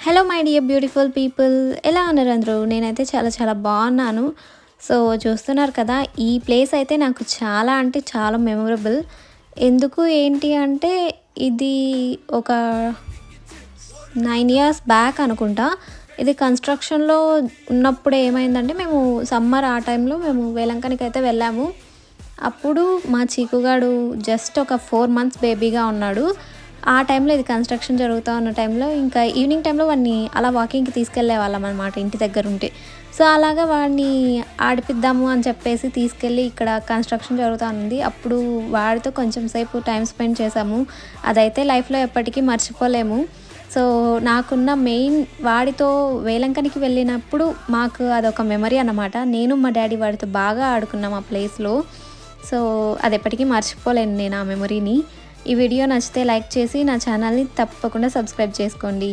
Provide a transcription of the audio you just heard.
Hello my dear beautiful people, ఎలా ఉన్నారు అందరూ? నేనైతే చాలా చాలా బాగున్నాను. సో చూస్తున్నారు కదా, ఈ ప్లేస్ అయితే నాకు చాలా అంటే చాలా మెమొరబుల్. ఎందుకు ఏంటి అంటే ఇది ఒక 9 ఇయర్స్ బ్యాక్ అనుకుంటా. ఇది కన్స్ట్రక్షన్లో ఉన్నప్పుడు ఏమైందంటే మేము సమ్మర్ ఆ టైంలో మేము వేలంకనికి అయితే వెళ్ళాము. అప్పుడు మా చీకుగాడు జస్ట్ ఒక 4 మంత్స్ బేబీగా ఉన్నాడు. ఆ టైంలో ఇది కన్స్ట్రక్షన్ జరుగుతూ ఉన్న టైంలో ఇంకా ఈవినింగ్ టైంలో వాడిని అలా వాకింగ్కి తీసుకెళ్లే వాళ్ళం అనమాట ఇంటి దగ్గర ఉంటే. సో అలాగా వాడిని ఆడిపిద్దాము అని చెప్పేసి తీసుకెళ్ళి ఇక్కడ కన్స్ట్రక్షన్ జరుగుతూ ఉంది. అప్పుడు వాడితో కొంచెం సేపు టైం స్పెండ్ చేసాము. అదైతే లైఫ్లో ఎప్పటికీ మర్చిపోలేము. సో నాకున్న మెయిన్ వాడితో వేలంకనికి వెళ్ళినప్పుడు మాకు అదొక మెమరీ అన్నమాట. నేను మా డాడీ వాడితో బాగా ఆడుకున్నాం ఆ ప్లేస్లో. సో అది ఎప్పటికీ మర్చిపోలేను నేను ఆ మెమరీని. ఈ వీడియో నచ్చితే లైక్ చేసి నా ఛానల్ని తప్పకుండా సబ్స్క్రైబ్ చేసుకోండి.